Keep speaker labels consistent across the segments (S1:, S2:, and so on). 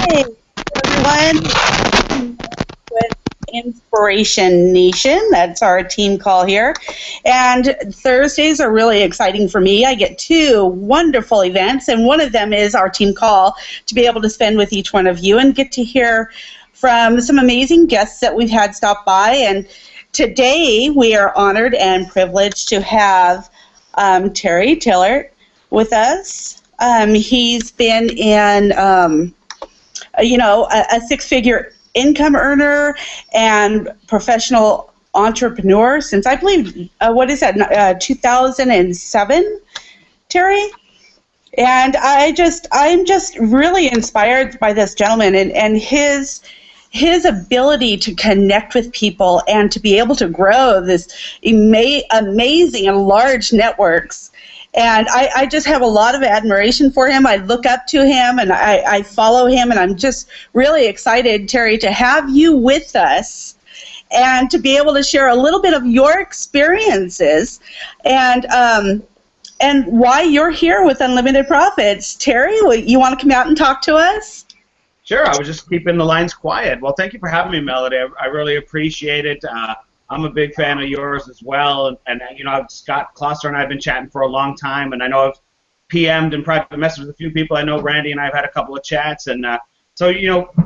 S1: Hey, everyone. With Inspiration Nation, that's our team call here. And Thursdays are really exciting for me. I get two wonderful events, and one of them is our team call to be able to spend with each one of you and get to hear from some amazing guests that we've had stop by. And today we are honored and privileged to have Terry Tillaart with us. He's been in a six-figure income earner and professional entrepreneur since, I believe, 2007, Terry? And I'm just really inspired by this gentleman and his ability to connect with people and to be able to grow this amazing and large networks. And I just have a lot of admiration for him. I look up to him, and I follow him, and I'm just really excited, Terry, to have you with us and to be able to share a little bit of your experiences and why you're here with Unlimited Profits. Terry, you want to come out and talk to us?
S2: Sure. I was just keeping the lines quiet. Well, thank you for having me, Melody. I really appreciate it. I'm a big fan of yours as well, and Scott Kloster and I have been chatting for a long time, and I know I've PM'd and private messaged with a few people. I know Randy and I have had a couple of chats, and so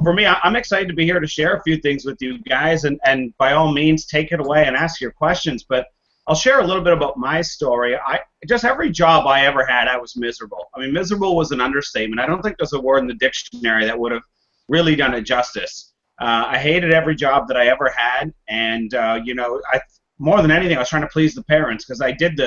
S2: for me, I'm excited to be here to share a few things with you guys, and by all means, take it away and ask your questions. But I'll share a little bit about my story. Just every job I ever had, I was miserable. I mean, miserable was an understatement. I don't think there's a word in the dictionary that would have really done it justice. I hated every job that I ever had, and more than anything, I was trying to please the parents because I did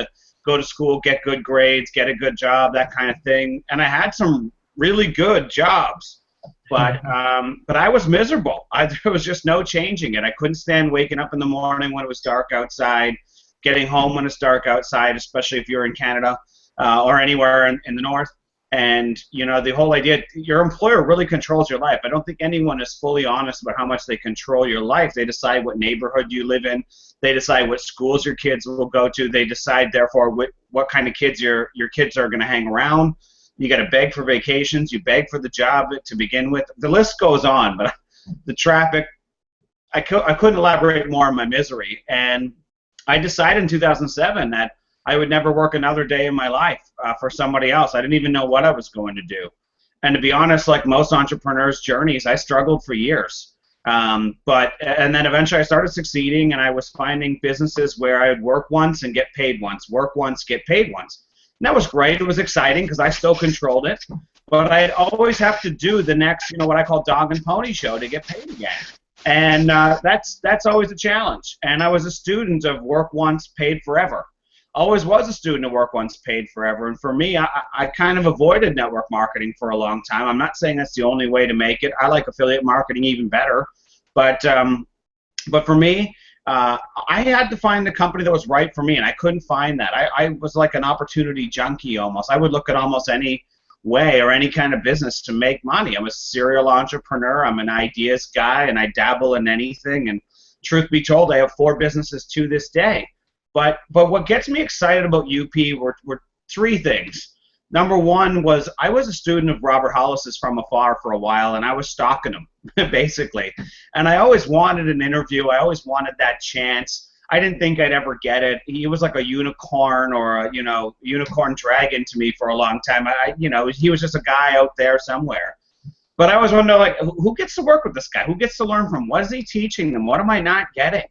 S2: go to school, get good grades, get a good job, that kind of thing, and I had some really good jobs, but I was miserable. There was just no changing it. I couldn't stand waking up in the morning when it was dark outside, getting home when it's dark outside, especially if you're in Canada or anywhere in the north. And, the whole idea, your employer really controls your life. I don't think anyone is fully honest about how much they control your life. They decide what neighborhood you live in. They decide what schools your kids will go to. They decide, therefore, what kind of kids your kids are going to hang around. You got to beg for vacations. You beg for the job to begin with. The list goes on, but the traffic, I couldn't elaborate more on my misery. And I decided in 2007 that I would never work another day in my life for somebody else. I didn't even know what I was going to do. And to be honest, like most entrepreneurs' journeys, I struggled for years. And then eventually I started succeeding, and I was finding businesses where I would work once and get paid once, work once, get paid once. And that was great. It was exciting because I still controlled it. But I'd always have to do the next, what I call dog and pony show to get paid again. And that's always a challenge. And I was a student of work once, paid forever. Always was a student of work once, paid forever. And for me, I kind of avoided network marketing for a long time. I'm not saying that's the only way to make it. I like affiliate marketing even better. But for me, I had to find the company that was right for me, and I couldn't find that. I was like an opportunity junkie almost. I would look at almost any way or any kind of business to make money. I'm a serial entrepreneur. I'm an ideas guy, and I dabble in anything. And truth be told, I have 4 businesses to this day. But what gets me excited about UP were 3 things. Number one was I was a student of Robert Hollis's from afar for a while, and I was stalking him, basically. And I always wanted an interview. I always wanted that chance. I didn't think I'd ever get it. He was like a unicorn or a unicorn dragon to me for a long time. He was just a guy out there somewhere. But I always wonder, like, who gets to work with this guy? Who gets to learn from him? What is he teaching them? What am I not getting?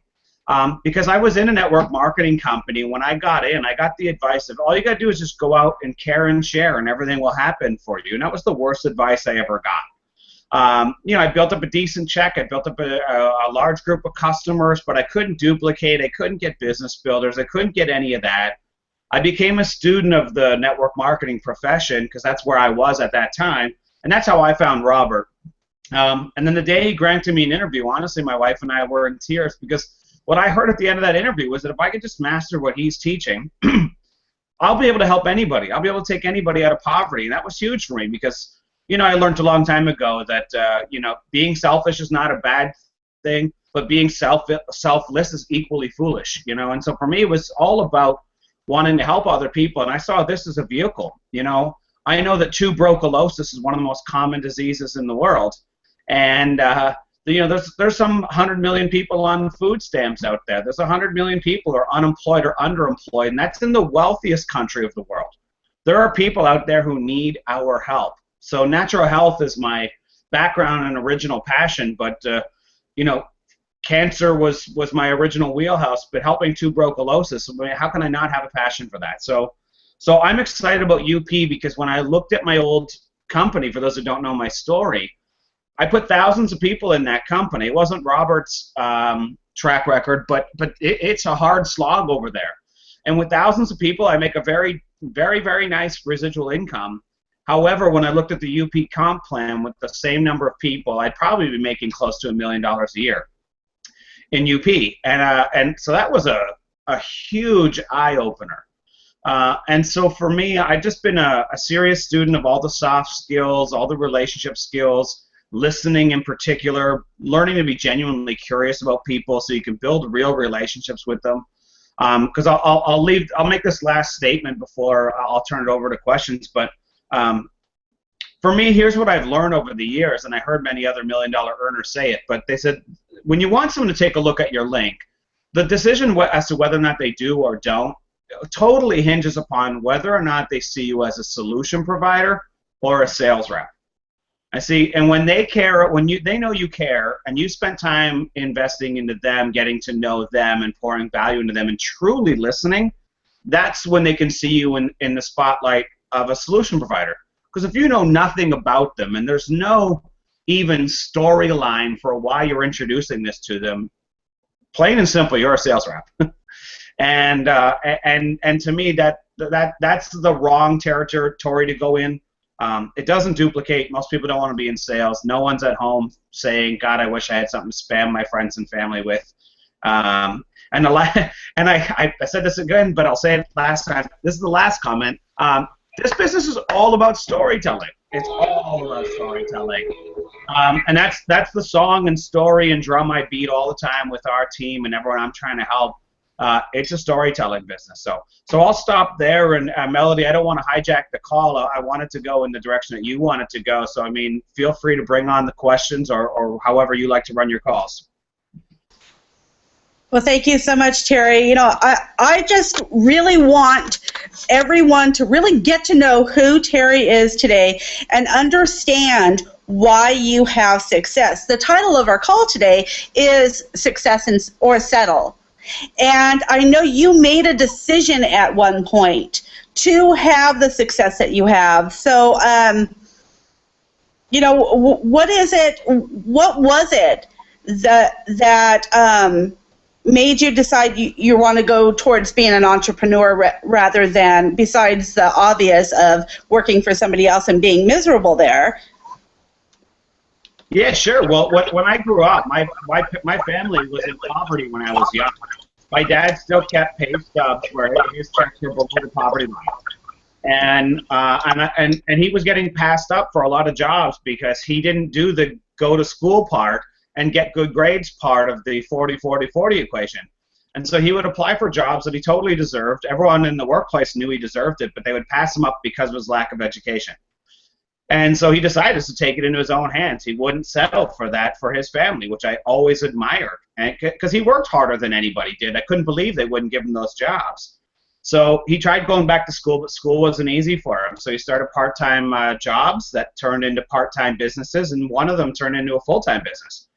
S2: Because I was in a network marketing company. When I got in, I got the advice of all you got to do is just go out and care and share, and everything will happen for you. And that was the worst advice I ever got. I built up a decent check. I built up a large group of customers, but I couldn't duplicate. I couldn't get business builders. I couldn't get any of that. I became a student of the network marketing profession because that's where I was at that time, and that's how I found Robert. And then the day he granted me an interview, honestly, my wife and I were in tears because what I heard at the end of that interview was that if I could just master what he's teaching, I'll be able to help anybody. I'll be able to take anybody out of poverty. And that was huge for me because, I learned a long time ago that, being selfish is not a bad thing, but being selfless is equally foolish, And so for me, it was all about wanting to help other people. And I saw this as a vehicle, I know that tuberculosis is one of the most common diseases in the world, and there's some 100 million people on food stamps out there. There's 100 million people who are unemployed or underemployed, and that's in the wealthiest country of the world. There are people out there who need our help. So natural health is my background and original passion, but cancer was my original wheelhouse, but helping tuberculosis, how can I not have a passion for that? So I'm excited about UP because when I looked at my old company, for those who don't know my story, I put thousands of people in that company. It wasn't Robert's track record, but it's a hard slog over there. And with thousands of people, I make a very, very, very nice residual income. However, when I looked at the UP comp plan with the same number of people, I'd probably be making close to $1 million a year in UP. And so that was a huge eye-opener. And so for me, I've just been a serious student of all the soft skills, all the relationship skills, listening in particular, learning to be genuinely curious about people so you can build real relationships with them. Because I'll make this last statement before I'll turn it over to questions. But for me, here's what I've learned over the years, and I heard many other $1 million earners say it, but they said when you want someone to take a look at your link, the decision as to whether or not they do or don't totally hinges upon whether or not they see you as a solution provider or a sales rep. I see, and when they care, they know you care, and you spent time investing into them, getting to know them, and pouring value into them, and truly listening, that's when they can see you in the spotlight of a solution provider. Because if you know nothing about them, and there's no even storyline for why you're introducing this to them, plain and simple, you're a sales rep. And to me, that's the wrong territory to go in. It doesn't duplicate. Most people don't want to be in sales. No one's at home saying, God, I wish I had something to spam my friends and family with. I said this again, but I'll say it last time. This is the last comment. This business is all about storytelling. It's all about storytelling. And that's the song and story and drum I beat all the time with our team and everyone I'm trying to help. It's a storytelling business. So I'll stop there. And Melody, I don't want to hijack the call. I want it to go in the direction that you want it to go. So, I mean, feel free to bring on the questions or however you like to run your calls.
S1: Well, thank you so much, Terry. I just really want everyone to really get to know who Terry is today and understand why you have success. The title of our call today is Success or Settle. And I know you made a decision at one point to have the success that you have. So, what was it that made you decide you want to go towards being an entrepreneur rather than, besides the obvious of working for somebody else and being miserable there?
S2: Yeah, sure. Well, when I grew up, my family was in poverty when I was young. My dad still kept pay stubs where his checks were below the poverty line, and he was getting passed up for a lot of jobs because he didn't do the go to school part and get good grades part of the 40-40-40 equation. And so he would apply for jobs that he totally deserved. Everyone in the workplace knew he deserved it, but they would pass him up because of his lack of education. And so he decided to take it into his own hands. He wouldn't settle for that for his family, which I always admired, because he worked harder than anybody did. I couldn't believe they wouldn't give him those jobs. So he tried going back to school, but school wasn't easy for him. So he started part-time jobs that turned into part-time businesses, and one of them turned into a full-time business.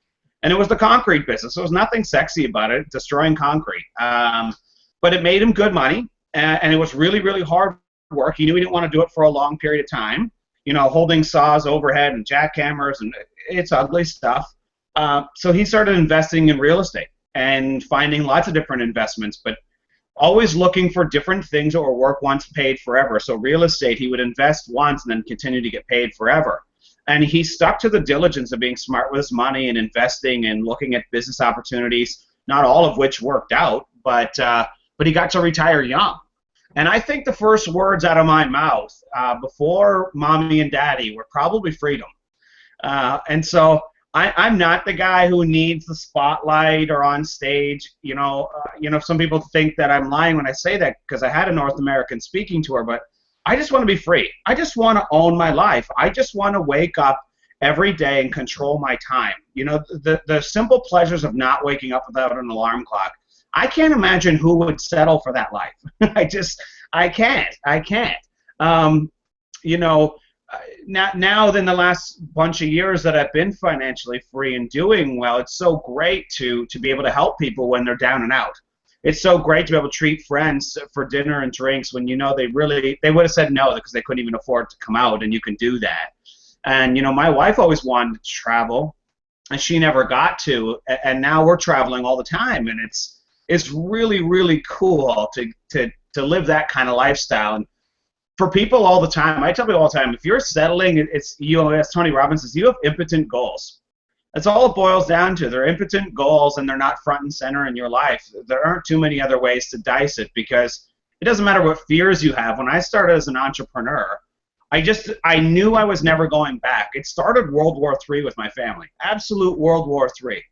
S2: And it was the concrete business. There was nothing sexy about it, destroying concrete. But it made him good money, and it was really, really hard work. He knew he didn't want to do it for a long period of time. Holding saws overhead and jackhammers, and it's ugly stuff. So he started investing in real estate and finding lots of different investments, but always looking for different things that were work once, paid forever. So real estate, he would invest once and then continue to get paid forever. And he stuck to the diligence of being smart with his money and investing and looking at business opportunities, not all of which worked out, but he got to retire young. And I think the first words out of my mouth before mommy and daddy were probably freedom. And so I'm not the guy who needs the spotlight or on stage. Some people think that I'm lying when I say that because I had a North American speaking tour, but I just want to be free. I just want to own my life. I just want to wake up every day and control my time. You know, the simple pleasures of not waking up without an alarm clock. I can't imagine who would settle for that life. I can't. You know, now in the last bunch of years that I've been financially free and doing well, it's so great to be able to help people when they're down and out. It's so great to be able to treat friends for dinner and drinks when you know they would have said no because they couldn't even afford to come out, and you can do that. And you know, my wife always wanted to travel, and she never got to, and now we're traveling all the time, and it's really, really cool to live that kind of lifestyle. And for people all the time, I tell people all the time, if you're settling, it's, you know, as Tony Robbins says, you have impotent goals. That's all it boils down to. They're impotent goals, and they're not front and center in your life. There aren't too many other ways to dice it, because it doesn't matter what fears you have. When I started as an entrepreneur, I knew I was never going back. It started World War III with my family, absolute World War III.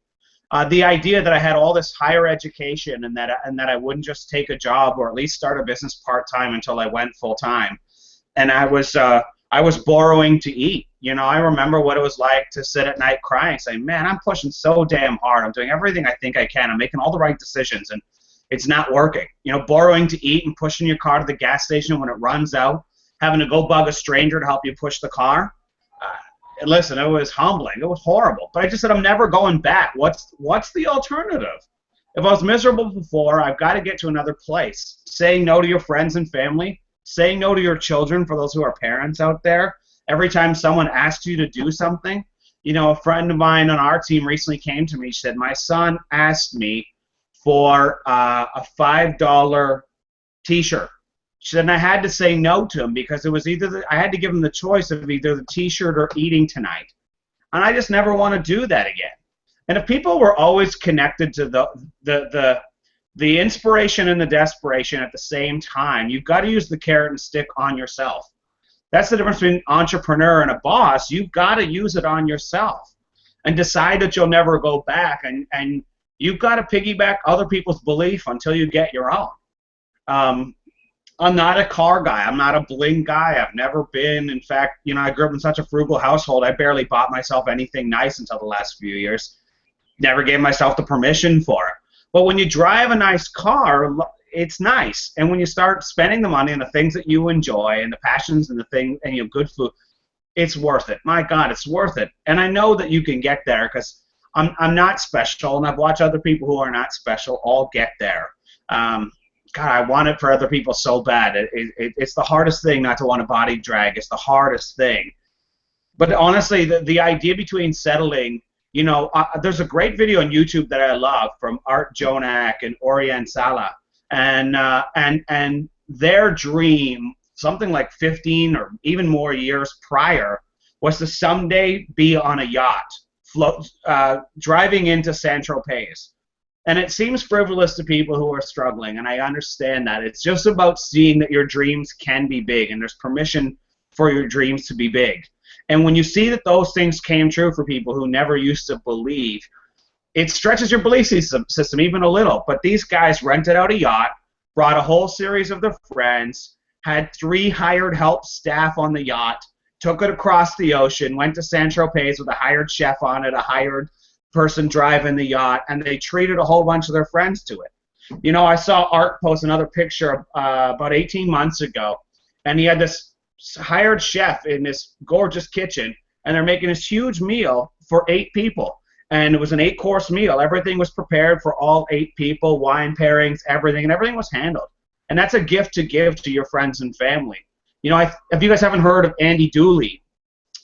S2: The idea that I had all this higher education and that I wouldn't just take a job or at least start a business part-time until I went full-time. And I was borrowing to eat. You know, I remember what it was like to sit at night crying, saying, man, I'm pushing so damn hard. I'm doing everything I think I can. I'm making all the right decisions, and it's not working. You know, borrowing to eat and pushing your car to the gas station when it runs out, having to go bug a stranger to help you push the car. Listen, it was humbling. It was horrible. But I just said, I'm never going back. What's the alternative? If I was miserable before, I've got to get to another place. Saying no to your friends and family, saying no to your children, for those who are parents out there. Every time someone asks you to do something, you know, a friend of mine on our team recently came to me. She said, my son asked me for a $5 T-shirt. She said, and I had to say no to him because it was either I had to give him the choice of either the T-shirt or eating tonight. And I just never want to do that again. And if people were always connected to the inspiration and the desperation at the same time, you've got to use the carrot and stick on yourself. That's the difference between an entrepreneur and a boss. You've got to use it on yourself and decide that you'll never go back. And you've got to piggyback other people's belief until you get your own. I'm not a car guy. I'm not a bling guy. I've never been. In fact, you know, I grew up in such a frugal household. I barely bought myself anything nice until the last few years. Never gave myself the permission for it. But when you drive a nice car, it's nice. And when you start spending the money on the things that you enjoy and the passions and the thing and you have good food, it's worth it. My God, it's worth it. And I know that you can get there because I'm not special, and I've watched other people who are not special all get there. God, I want it for other people so bad. It's the hardest thing not to want a body drag. It's the hardest thing. But honestly, the idea between settling, you know, there's a great video on YouTube that I love from Art Jonak and Oriane Sala, and their dream, something like 15 or even more years prior, was to someday be on a yacht, driving into Saint-Tropez. And it seems frivolous to people who are struggling, and I understand that. It's just about seeing that your dreams can be big, and there's permission for your dreams to be big. And when you see that those things came true for people who never used to believe, it stretches your belief system even a little. But these guys rented out a yacht, brought a whole series of their friends, had 3 hired help staff on the yacht, took it across the ocean, went to Saint-Tropez with a hired chef on it, a hired person driving the yacht, and they treated a whole bunch of their friends to it. You know, I saw Art post another picture about 18 months ago, and he had this hired chef in this gorgeous kitchen, and they're making this huge meal for 8 people. And it was an 8-course meal. Everything was prepared for all 8 people, wine pairings, everything was handled. And that's a gift to give to your friends and family. You know, if you guys haven't heard of Andy Dooley,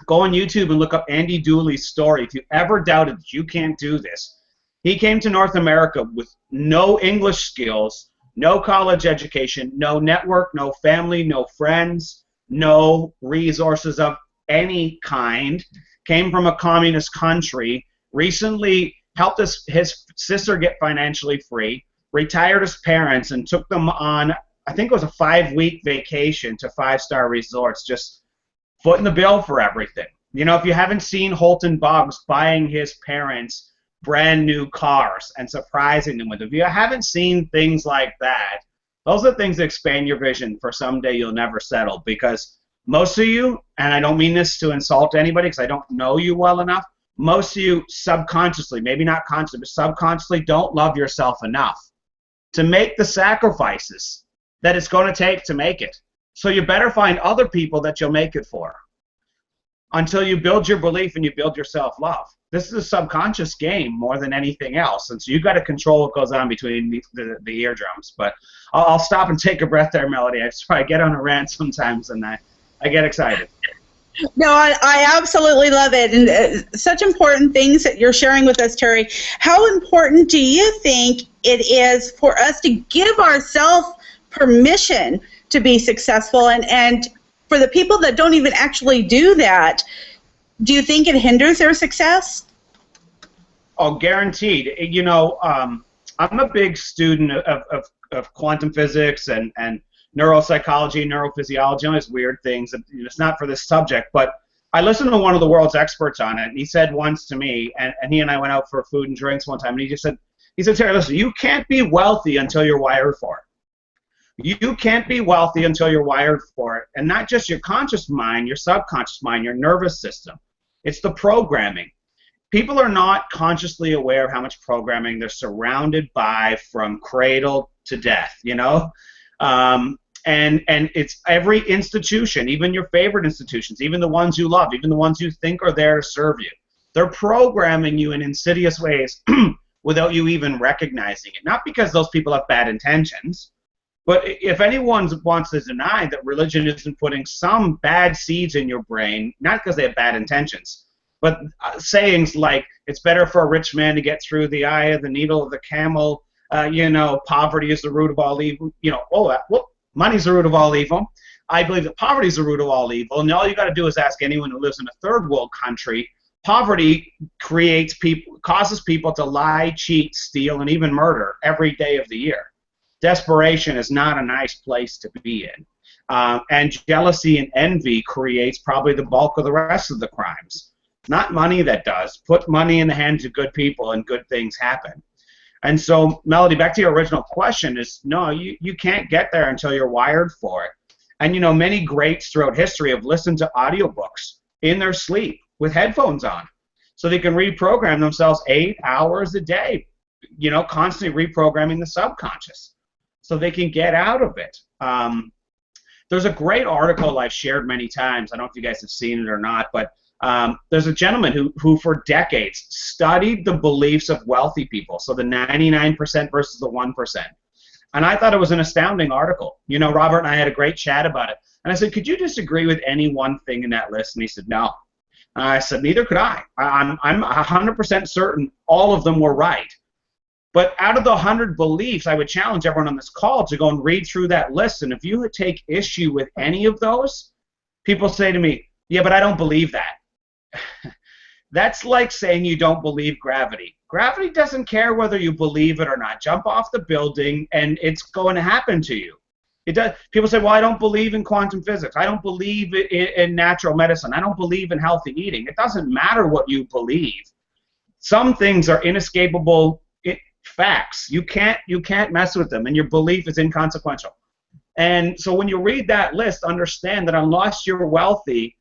S2: go on YouTube and look up Andy Dooley's story. If you ever doubted that you can't do this, he came to North America with no English skills, no college education, no network, no family, no friends, no resources of any kind, came from a communist country, recently helped his sister get financially free, retired his parents, and took them on, I think it was a 5-week vacation to 5-star resorts, just footing the bill for everything. You know, if you haven't seen Holton Boggs buying his parents brand new cars and surprising them with it, if you haven't seen things like that, Those are the things that expand your vision for someday you'll never settle, because most of you, and I don't mean this to insult anybody because I don't know you well enough, most of you subconsciously, maybe not consciously, but subconsciously don't love yourself enough to make the sacrifices that it's going to take to make it. So you better find other people that you'll make it for until you build your belief and you build your self-love. This is a subconscious game more than anything else, and so you've got to control what goes on between the eardrums. But I'll stop and take a breath there, Melody. I get on a rant sometimes, and I get excited.
S1: No, I absolutely love it, and such important things that you're sharing with us, Terry. How important do you think it is for us to give ourselves permission to be successful, and for the people that don't even actually do that, do you think it hinders their success?
S2: Oh, guaranteed. You know, I'm a big student of quantum physics and neuropsychology, neurophysiology, all these weird things. It's not for this subject, but I listened to one of the world's experts on it, and he said once to me, and he and I went out for food and drinks one time, and he said, Terry, listen, you can't be wealthy until you're wired for it. You can't be wealthy until you're wired for it, and not just your conscious mind, your subconscious mind, your nervous system. It's the programming. People are not consciously aware of how much programming they're surrounded by from cradle to death, you know? And it's every institution, even your favorite institutions, even the ones you love, even the ones you think are there to serve you. They're programming you in insidious ways without you even recognizing it. Not because those people have bad intentions, but if anyone wants to deny that religion isn't putting some bad seeds in your brain, not because they have bad intentions, but sayings like, it's better for a rich man to get through the eye of the needle of the camel, you know, poverty is the root of all evil, you know, money's the root of all evil. I believe that poverty is the root of all evil, and all you got to do is ask anyone who lives in a third world country. Poverty causes people to lie, cheat, steal, and even murder every day of the year. Desperation is not a nice place to be in. And jealousy and envy creates probably the bulk of the rest of the crimes. Not money that does. Put money in the hands of good people and good things happen. And so, Melody, back to your original question is, no, you can't get there until you're wired for it. And, you know, many greats throughout history have listened to audiobooks in their sleep with headphones on so they can reprogram themselves 8 hours a day, you know, constantly reprogramming the subconscious so they can get out of it. There's a great article I've shared many times. I don't know if you guys have seen it or not, but there's a gentleman who for decades studied the beliefs of wealthy people, so the 99% versus the 1%. And I thought it was an astounding article. You know, Robert and I had a great chat about it. And I said, could you disagree with any one thing in that list? And he said, no. And I said, neither could I. I'm 100% certain all of them were right. But out of the 100 beliefs, I would challenge everyone on this call to go and read through that list. And if you would take issue with any of those, people say to me, yeah, but I don't believe that. That's like saying you don't believe gravity. Gravity doesn't care whether you believe it or not. Jump off the building and it's going to happen to you. It does. People say, well, I don't believe in quantum physics. I don't believe in natural medicine. I don't believe in healthy eating. It doesn't matter what you believe. Some things are inescapable facts. You can't mess with them, and your belief is inconsequential. And so when you read that list, understand that unless you're wealthy,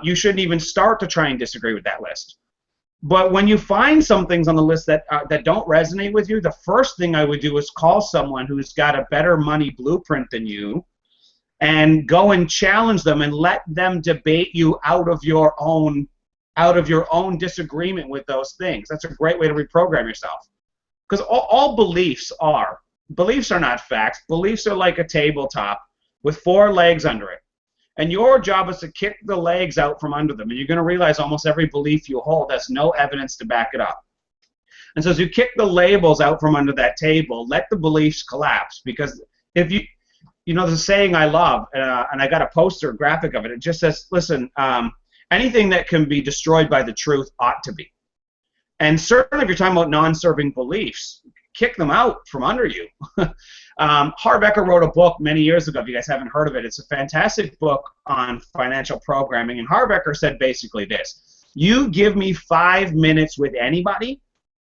S2: you shouldn't even start to try and disagree with that list. But when you find some things on the list that don't resonate with you, the first thing I would do is call someone who's got a better money blueprint than you and go and challenge them and let them debate you out of your own disagreement with those things. That's a great way to reprogram yourself. Because all beliefs are not facts. Beliefs are like a tabletop with 4 legs under it. And your job is to kick the legs out from under them. And you're going to realize almost every belief you hold has no evidence to back it up. And so as you kick the labels out from under that table, let the beliefs collapse. Because if you know, there's a saying I love, and I got a poster, a graphic of it. It just says, listen, anything that can be destroyed by the truth ought to be. And certainly if you're talking about non-serving beliefs, kick them out from under you. Harbecker wrote a book many years ago. If you guys haven't heard of it, it's a fantastic book on financial programming. And Harbecker said basically this: you give me 5 minutes with anybody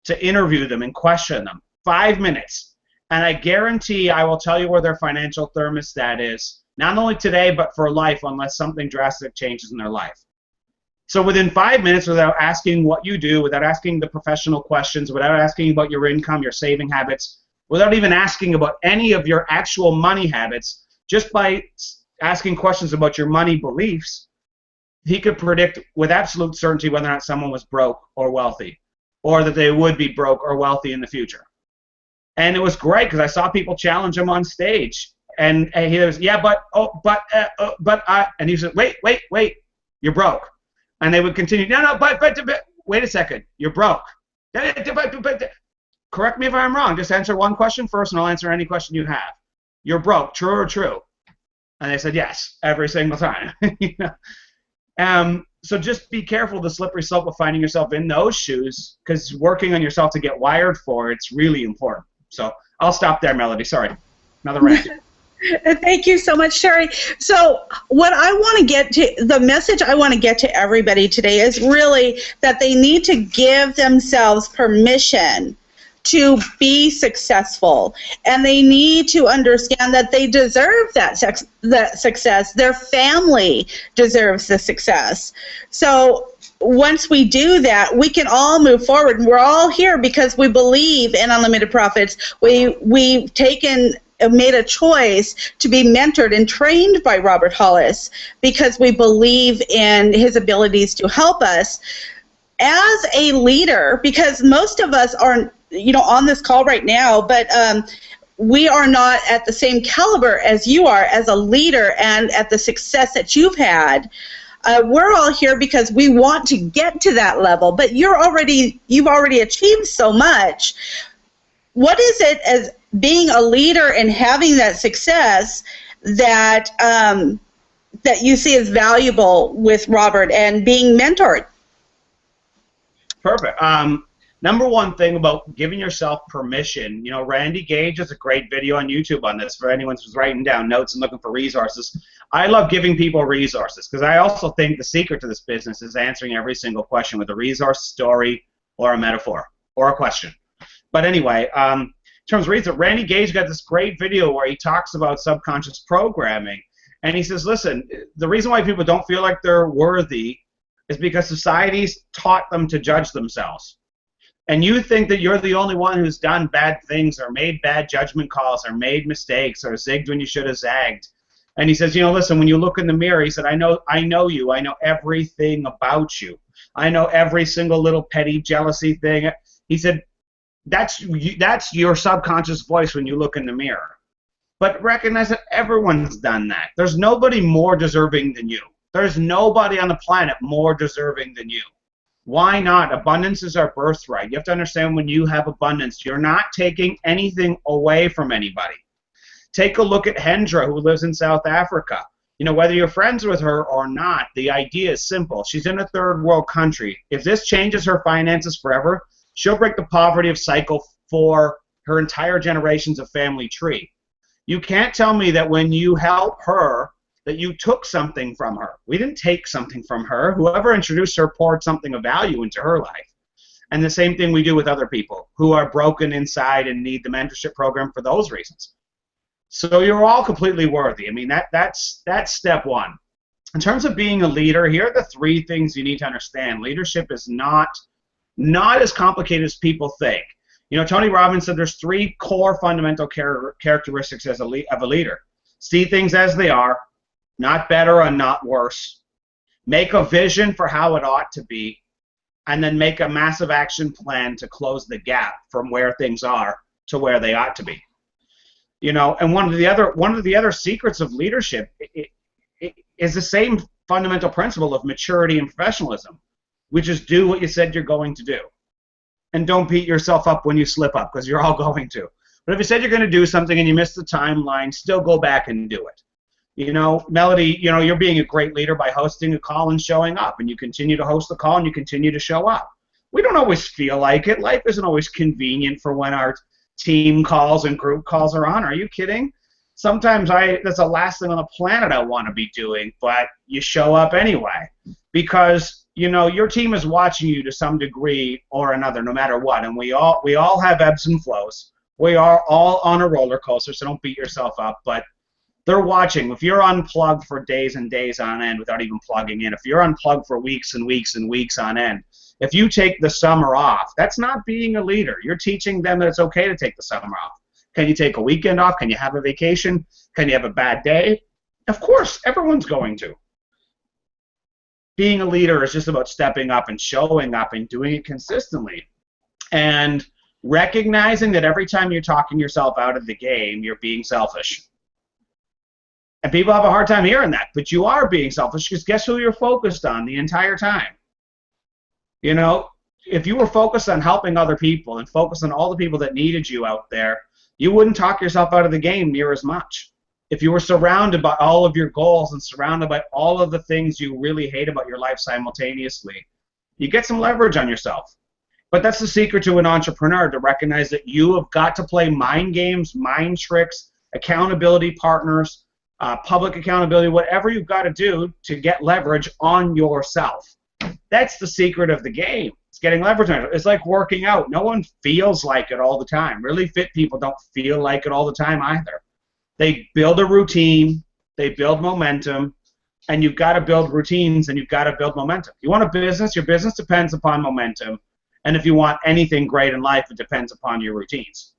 S2: to interview them and question them. 5 minutes. And I guarantee I will tell you where their financial thermostat is, not only today, but for life, unless something drastic changes in their life. So within 5 minutes, without asking what you do, without asking the professional questions, without asking about your income, your saving habits, without even asking about any of your actual money habits, just by asking questions about your money beliefs, he could predict with absolute certainty whether or not someone was broke or wealthy, or that they would be broke or wealthy in the future. And it was great because I saw people challenge him on stage. And he was, yeah, and he said, wait, you're broke. And they would continue, no, but wait a second, you're broke. Correct me if I'm wrong. Just answer one question first, and I'll answer any question you have. You're broke, true or true? And they said yes, every single time. So just be careful of the slippery slope of finding yourself in those shoes, because working on yourself to get wired for it's really important. So I'll stop there, Melody. Sorry. Another rant.
S1: Thank you so much, Terry. So what I want to get to, the message I want to get to everybody today is really that they need to give themselves permission to be successful, and they need to understand that they deserve that success. Their family deserves the success. So once we do that, we can all move forward, and we're all here because we believe in unlimited profits. We've made a choice to be mentored and trained by Robert Hollis because we believe in his abilities to help us as a leader, because most of us are on this call right now, but we are not at the same caliber as you are as a leader and at the success that you've had. We're all here because we want to get to that level, but you've already achieved so much. What is it as being a leader and having that success that that you see as valuable with Robert and being mentored?
S2: Perfect. Number one thing about giving yourself permission, Randy Gage has a great video on YouTube on this for anyone who's writing down notes and looking for resources. I love giving people resources because I also think the secret to this business is answering every single question with a resource, story, or a metaphor, or a question. But anyway, in terms of research, Randy Gage got this great video where he talks about subconscious programming. And he says, listen, the reason why people don't feel like they're worthy is because society's taught them to judge themselves. And you think that you're the only one who's done bad things or made bad judgment calls or made mistakes or zigged when you should have zagged. And he says, listen, when you look in the mirror, he said, I know you. I know everything about you. I know every single little petty jealousy thing. He said, that's your subconscious voice when you look in the mirror. But recognize that everyone's done that. There's nobody more deserving than you. There's nobody on the planet more deserving than you. Why not? Abundance is our birthright. You have to understand when you have abundance, you're not taking anything away from anybody. Take a look at Hendra, who lives in South Africa. Whether you're friends with her or not, the idea is simple. She's in a third world country. If this changes her finances forever, she'll break the poverty cycle for her entire generations of family tree. You can't tell me that when you help her that you took something from her. We didn't take something from her. Whoever introduced her poured something of value into her life. And the same thing we do with other people who are broken inside and need the mentorship program for those reasons. So you're all completely worthy. I mean, that's step one. In terms of being a leader, here are the three things you need to understand. Leadership is not as complicated as people think. Tony Robbins said there's three core fundamental characteristics of a leader. See things as they are, not better and not worse. Make a vision for how it ought to be, and then make a massive action plan to close the gap from where things are to where they ought to be. And one of the other secrets of leadership is the same fundamental principle of maturity and professionalism, which is do what you said you're going to do. And don't beat yourself up when you slip up, because you're all going to. But if you said you're going to do something and you missed the timeline, still go back and do it. Melody, you're being a great leader by hosting a call and showing up, and you continue to host the call and you continue to show up. We don't always feel like it. Life isn't always convenient for when our team calls and group calls are on. Are you kidding? Sometimes that's the last thing on the planet I want to be doing, but you show up anyway because your team is watching you to some degree or another, no matter what. And we all have ebbs and flows. We are all on a roller coaster, so don't beat yourself up. But they're watching. If you're unplugged for days and days on end without even plugging in, if you're unplugged for weeks and weeks and weeks on end, if you take the summer off, that's not being a leader. You're teaching them that it's okay to take the summer off. Can you take a weekend off? Can you have a vacation? Can you have a bad day? Of course, everyone's going to. Being a leader is just about stepping up and showing up and doing it consistently. And recognizing that every time you're talking yourself out of the game, you're being selfish. And people have a hard time hearing that, but you are being selfish because guess who you're focused on the entire time? You know, if you were focused on helping other people and focused on all the people that needed you out there, you wouldn't talk yourself out of the game near as much. If you were surrounded by all of your goals and surrounded by all of the things you really hate about your life simultaneously, you get some leverage on yourself. But that's the secret to an entrepreneur, to recognize that you have got to play mind games, mind tricks, accountability partners, public accountability, whatever you've got to do to get leverage on yourself. That's the secret of the game. It's getting leverage on it. It's like working out. No one feels like it all the time. Really fit people don't feel like it all the time either. They build a routine, they build momentum, and you've got to build routines and you've got to build momentum. You want a business, your business depends upon momentum. And if you want anything great in life, it depends upon your routines.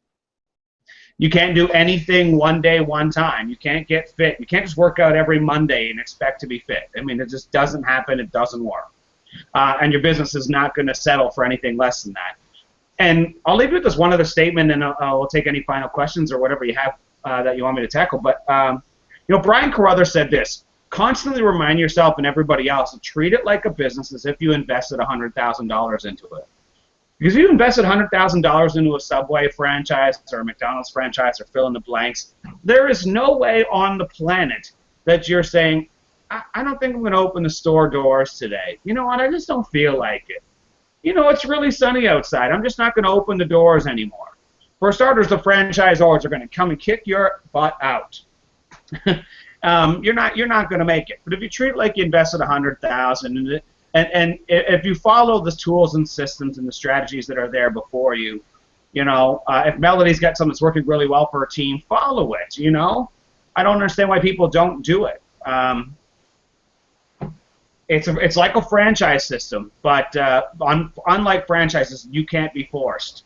S2: You can't do anything one day, one time. You can't get fit. You can't just work out every Monday and expect to be fit. I mean, it just doesn't happen. It doesn't work. And your business is not going to settle for anything less than that. And I'll leave you with this one other statement, and we'll take any final questions or whatever you have that you want me to tackle. But, you know, Brian Carruthers said this: constantly remind yourself and everybody else to treat it like a business as if you invested $100,000 into it. Because if you invested $100,000 into a Subway franchise or a McDonald's franchise or fill in the blanks, there is no way on the planet that you're saying, I don't think I'm going to open the store doors today. You know what? I just don't feel like it. You know, it's really sunny outside. I'm just not going to open the doors anymore. For starters, the franchisors are going to come and kick your butt out. You're not going to make it. But if you treat it like you invested $100,000 and if you follow the tools and systems and the strategies that are there before you, you know, if Melody's got something that's working really well for her team, follow it, you know. I don't understand why people don't do it. It's like a franchise system, but unlike franchises, you can't be forced.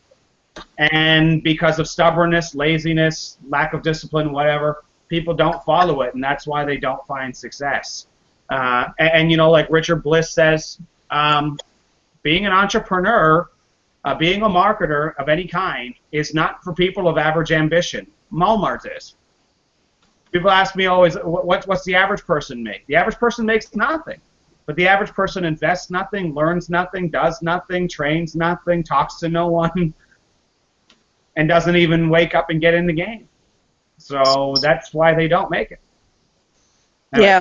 S2: And because of stubbornness, laziness, lack of discipline, whatever, people don't follow it, and that's why they don't find success. And you know, like Richard Bliss says, being an entrepreneur, being a marketer of any kind is not for people of average ambition. Walmart is. People ask me always, what's the average person make? The average person makes nothing. But the average person invests nothing, learns nothing, does nothing, trains nothing, talks to no one, and doesn't even wake up and get in the game. So that's why they don't make it. Anyway.
S1: Yeah.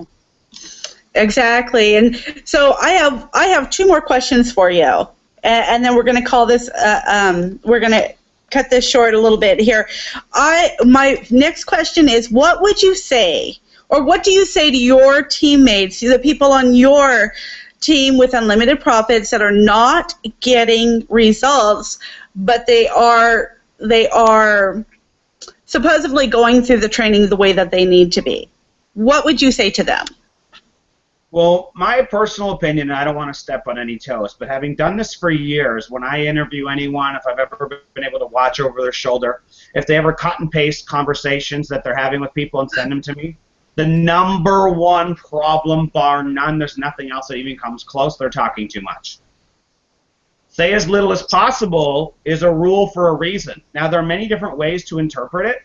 S1: Exactly. And so I have two more questions for you, and then we're going to call this we're going to cut this short a little bit here. My next question is, what would you say, or what do you say to your teammates, the people on your team with unlimited profits that are not getting results, but they are supposedly going through the training the way that they need to be? What would you say to them?
S2: Well, my personal opinion, and I don't want to step on any toes, but having done this for years, when I interview anyone, if I've ever been able to watch over their shoulder, if they ever cut and paste conversations that they're having with people and send them to me, the number one problem, bar none, there's nothing else that even comes close, they're talking too much. Say as little as possible is a rule for a reason. Now, there are many different ways to interpret it,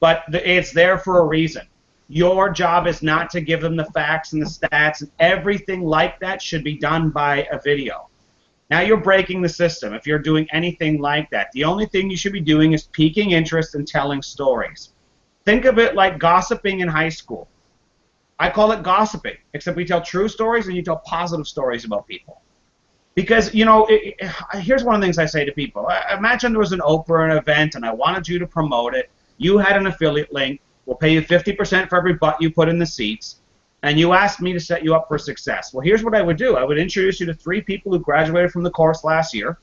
S2: but it's there for a reason. Your job is not to give them the facts and the stats, and everything like that should be done by a video. Now you're breaking the system if you're doing anything like that. The only thing you should be doing is piquing interest and telling stories. Think of it like gossiping in high school. I call it gossiping, except we tell true stories and you tell positive stories about people. Because, you know, here's one of the things I say to people. Imagine there was an Oprah event and I wanted you to promote it. You had an affiliate link. We'll pay you 50% for every butt you put in the seats, and you asked me to set you up for success. Well, here's what I would do. I would introduce you to 3 people who graduated from the course last year.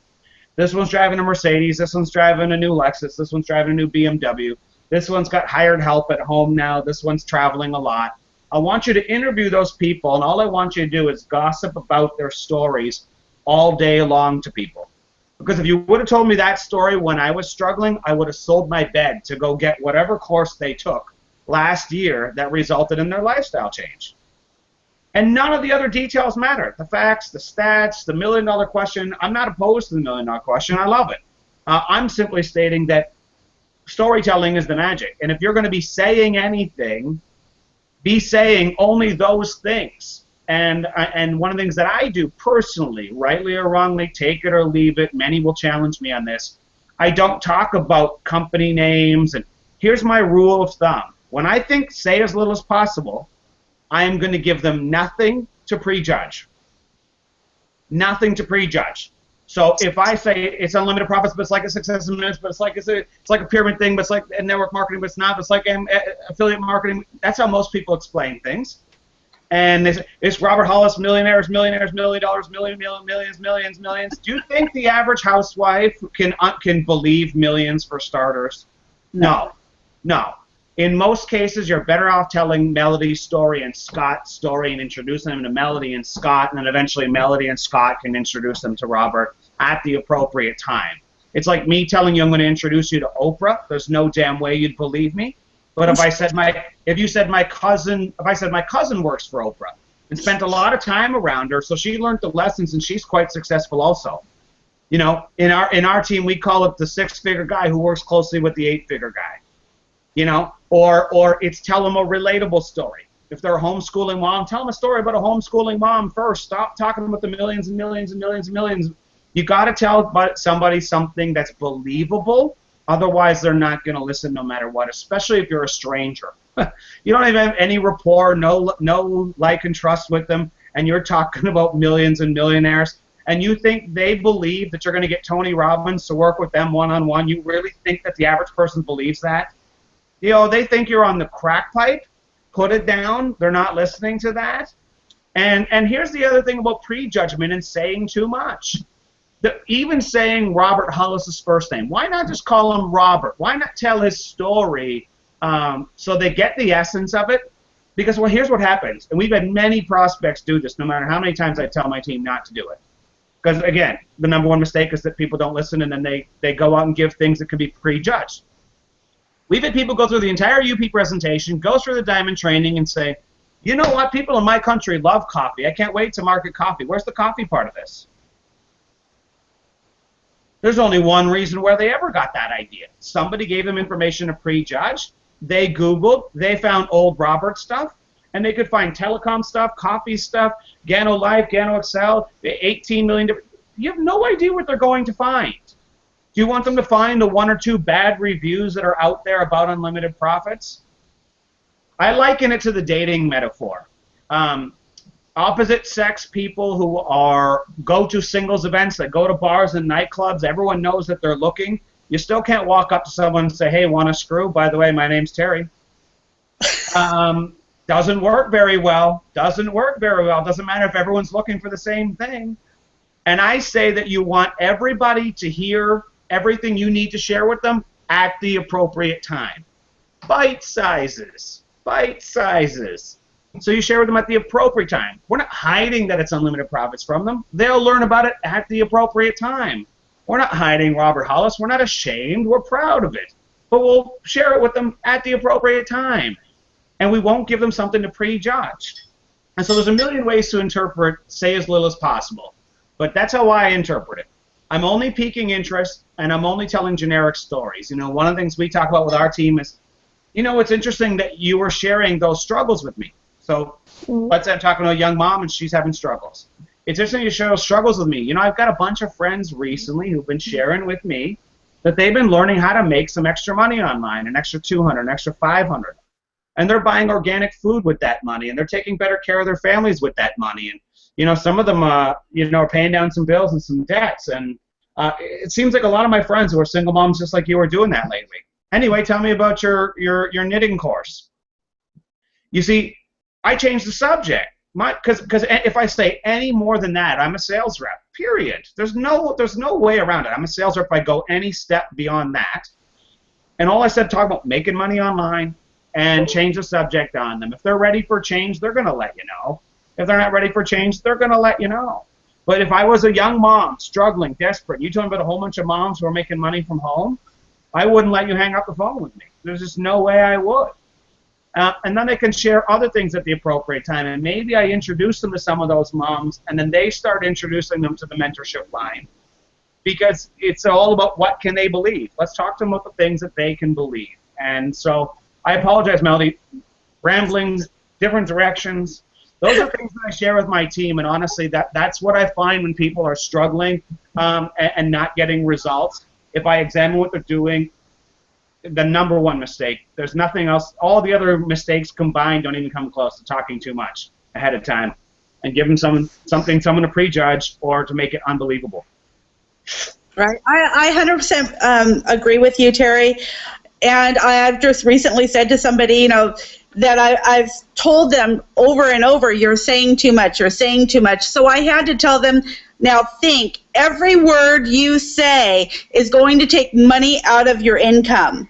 S2: This one's driving a Mercedes. This one's driving a new Lexus. This one's driving a new BMW. This one's got hired help at home now. This one's traveling a lot. I want you to interview those people, and all I want you to do is gossip about their stories all day long to people. Because if you would have told me that story when I was struggling, I would have sold my bed to go get whatever course they took last year that resulted in their lifestyle change. And none of the other details matter. The facts, the stats, the million-dollar question. I'm not opposed to the million-dollar question. I love it. I'm simply stating that storytelling is the magic. And if you're going to be saying anything, be saying only those things. And one of the things that I do personally, rightly or wrongly, take it or leave it, many will challenge me on this, I don't talk about company names. And here's my rule of thumb. When I think say as little as possible, I am going to give them nothing to prejudge. Nothing to prejudge. So if I say it's unlimited profits, but it's like a success in minutes, but it's like a pyramid thing, but it's like a network marketing, but it's not. But it's like affiliate marketing. That's how most people explain things. And it's Robert Hollis, millionaires, millionaires, $1 million, millions. Do you think the average housewife can believe millions for starters? No. In most cases, you're better off telling Melody's story and Scott's story and introducing them to Melody and Scott, and then eventually Melody and Scott can introduce them to Robert at the appropriate time. It's like me telling you I'm going to introduce you to Oprah. There's no damn way you'd believe me. But if you said my cousin works for Oprah and spent a lot of time around her, so she learned the lessons and she's quite successful also. You know, in our team we call it the 6-figure guy who works closely with the 8-figure guy. You know, or it's tell them a relatable story. If they're a homeschooling mom, tell them a story about a homeschooling mom first. Stop talking about the millions and millions and millions and millions. You got to tell somebody something that's believable. Otherwise, they're not going to listen no matter what, especially if you're a stranger. You don't even have any rapport, no like and trust with them, and you're talking about millions and millionaires, and you think they believe that you're going to get Tony Robbins to work with them one-on-one. You really think that the average person believes that? You know, they think you're on the crack pipe. Put it down. They're not listening to that. And here's the other thing about prejudgment and saying too much. Even saying Robert Hollis's first name. Why not just call him Robert? Why not tell his story so they get the essence of it? Because, well, here's what happens. And we've had many prospects do this, no matter how many times I tell my team not to do it. Because, again, the number one mistake is that people don't listen, and then they go out and give things that can be prejudged. We've had people go through the entire UP presentation, go through the diamond training, and say, you know what, people in my country love coffee. I can't wait to market coffee. Where's the coffee part of this? There's only one reason where they ever got that idea. Somebody gave them information to prejudge. They Googled. They found old Robert stuff. And they could find telecom stuff, coffee stuff, Gano Life, Gano Excel, 18 million. You have no idea what they're going to find. Do you want them to find the 1 or 2 bad reviews that are out there about unlimited profits? I liken it to the dating metaphor. Opposite sex people who go to singles events, that go to bars and nightclubs, everyone knows that they're looking. You still can't walk up to someone and say, hey, want to screw? By the way, my name's Terry. Doesn't work very well. Doesn't work very well. Doesn't matter if everyone's looking for the same thing. And I say that you want everybody to hear everything you need to share with them at the appropriate time. Bite sizes. Bite sizes. So you share with them at the appropriate time. We're not hiding that it's unlimited profits from them. They'll learn about it at the appropriate time. We're not hiding Robert Hollis. We're not ashamed. We're proud of it. But we'll share it with them at the appropriate time. And we won't give them something to prejudge. And so there's a million ways to interpret say as little as possible. But that's how I interpret it. I'm only piquing interest, and I'm only telling generic stories. You know, one of the things we talk about with our team is, you know, it's interesting that you were sharing those struggles with me. So let's say I'm talking to a young mom and she's having struggles. It's interesting you share those struggles with me. You know, I've got a bunch of friends recently who've been sharing with me that they've been learning how to make some extra money online, an extra $200, an extra $500. And they're buying organic food with that money, and they're taking better care of their families with that money. And, you know, some of them, you know, are paying down some bills and some debts. And it seems like a lot of my friends who are single moms just like you are doing that lately. Anyway, tell me about your knitting course. You see, I changed the subject. Because if I say any more than that, I'm a sales rep. period. There's no way around it. I'm a sales rep. I go any step beyond that. And all I said, talk about making money online and change the subject on them. If they're ready for change, they're going to let you know. If they're not ready for change, they're going to let you know. But if I was a young mom, struggling, desperate, you told me about a whole bunch of moms who are making money from home, I wouldn't let you hang up the phone with me. There's just no way I would. And then they can share other things at the appropriate time. And maybe I introduce them to some of those moms, and then they start introducing them to the mentorship line. Because it's all about what can they believe. Let's talk to them about the things that they can believe. And so I apologize, Melody. Ramblings, different directions. Those are things that I share with my team, and honestly, that's what I find when people are struggling and not getting results. If I examine what they're doing, the number one mistake, there's nothing else. All the other mistakes combined don't even come close to talking too much ahead of time and giving someone to prejudge or to make it unbelievable.
S1: Right. I 100% agree with you, Terry. And I've just recently said to somebody, that I've told them over and over, you're saying too much, you're saying too much. So I had to tell them, now think, every word you say is going to take money out of your income.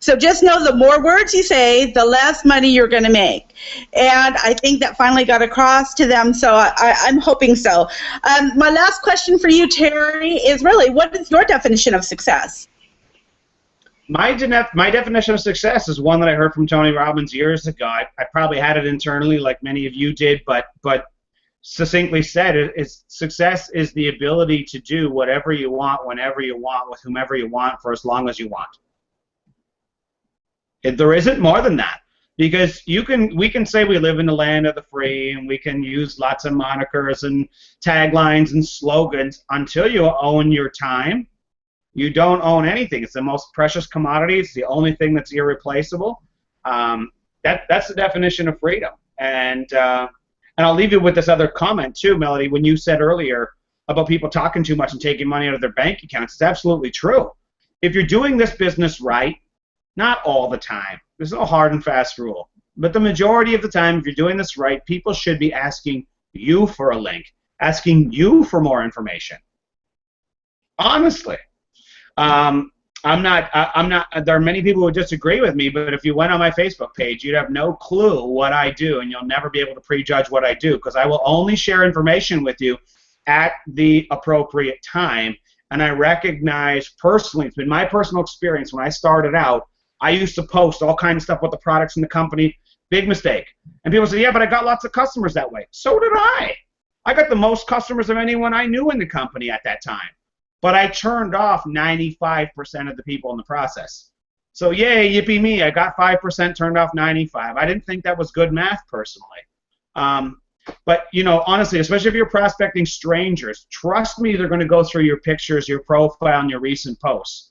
S1: So just know the more words you say, the less money you're going to make. And I think that finally got across to them, so I'm hoping so. My last question for you, Terry, is really, what is your definition of success?
S2: My definition of success is one that I heard from Tony Robbins years ago. I probably had it internally like many of you did, but succinctly said, success is the ability to do whatever you want, whenever you want, with whomever you want, for as long as you want. There isn't more than that, because we can say we live in the land of the free, and we can use lots of monikers and taglines and slogans. Until you own your time, you don't own anything. It's the most precious commodity. It's the only thing that's irreplaceable. That's the definition of freedom. And I'll leave you with this other comment too, Melody. When you said earlier about people talking too much and taking money out of their bank accounts, it's absolutely true. If you're doing this business right, not all the time. There's no hard and fast rule. But the majority of the time, if you're doing this right, people should be asking you for a link, asking you for more information. Honestly. I'm not, there are many people who disagree with me, but if you went on my Facebook page, you'd have no clue what I do, and you'll never be able to prejudge what I do, because I will only share information with you at the appropriate time. And I recognize personally, it's been my personal experience, when I started out, I used to post all kinds of stuff with the products in the company. Big mistake. And people say, yeah, but I got lots of customers that way. So did I. I got the most customers of anyone I knew in the company at that time. But I turned off 95% of the people in the process. So yay, yippee me, I got 5%, turned off 95. I didn't think that was good math personally. But honestly, especially if you're prospecting strangers, trust me, they're going to go through your pictures, your profile, and your recent posts.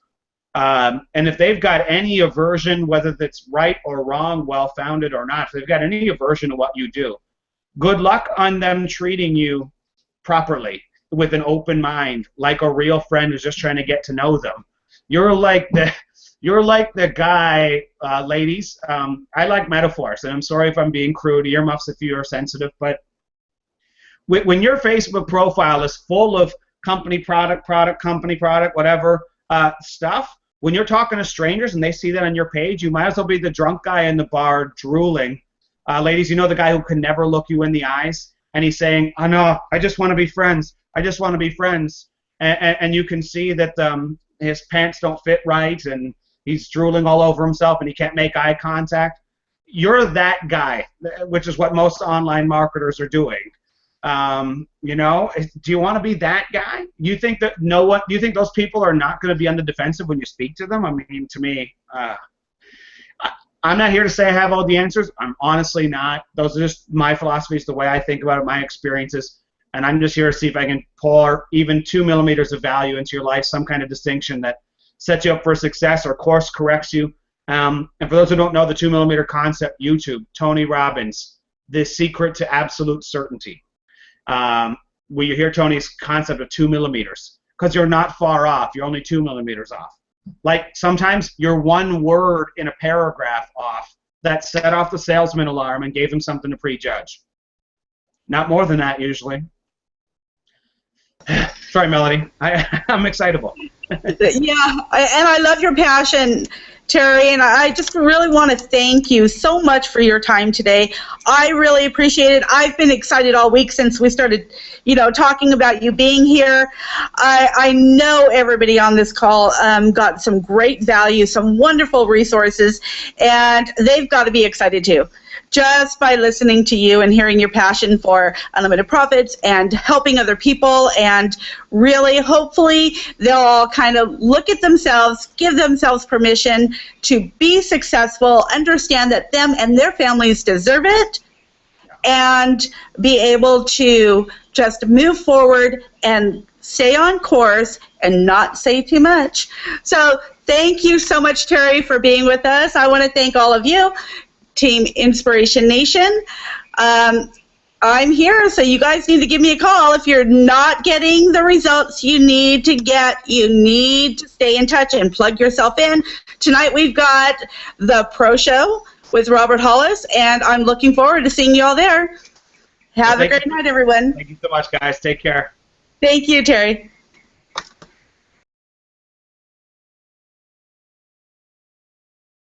S2: And if they've got any aversion, whether that's right or wrong, well-founded or not, if they've got any aversion to what you do, good luck on them treating you properly, with an open mind, like a real friend who's just trying to get to know them. You're like the guy, ladies. I like metaphors, and I'm sorry if I'm being crude. Earmuffs if you are sensitive, but when your Facebook profile is full of company product, whatever stuff, when you're talking to strangers and they see that on your page, you might as well be the drunk guy in the bar drooling. Ladies, the guy who can never look you in the eyes, and he's saying, "Oh no, I just want to be friends. I just want to be friends," and you can see that his pants don't fit right, and he's drooling all over himself, and he can't make eye contact. You're that guy, which is what most online marketers are doing. Do you want to be that guy? You think that do you think those people are not going to be on the defensive when you speak to them? I mean, to me, I'm not here to say I have all the answers. I'm honestly not. Those are just my philosophies, the way I think about it, my experiences. And I'm just here to see if I can pour even 2 millimeters of value into your life, some kind of distinction that sets you up for success or course corrects you. And for those who don't know the 2 millimeter concept, YouTube, Tony Robbins, The Secret to Absolute Certainty. Where you hear Tony's concept of 2 millimeters, because you're not far off. You're only 2 millimeters off. Like sometimes you're one word in a paragraph off that set off the salesman alarm and gave him something to prejudge. Not more than that usually. Sorry, Melody. I'm excitable.
S1: Yeah, and I love your passion, Terry, and I just really want to thank you so much for your time today. I really appreciate it. I've been excited all week since we started, talking about you being here. I know everybody on this call got some great value, some wonderful resources, and they've got to be excited too. Just by listening to you and hearing your passion for unlimited profits and helping other people, and really, hopefully, they'll all kind of look at themselves, give themselves permission to be successful, understand that them and their families deserve it, and be able to just move forward and stay on course and not say too much. So thank you so much, Terry, for being with us. I want to thank all of you. Team Inspiration Nation. I'm here, so you guys need to give me a call. If you're not getting the results you need to get, you need to stay in touch and plug yourself in. Tonight we've got the Pro Show with Robert Hollis, and I'm looking forward to seeing you all there. Have a great night, everyone.
S2: Thank you so much, guys. Take care.
S1: Thank you, Terry.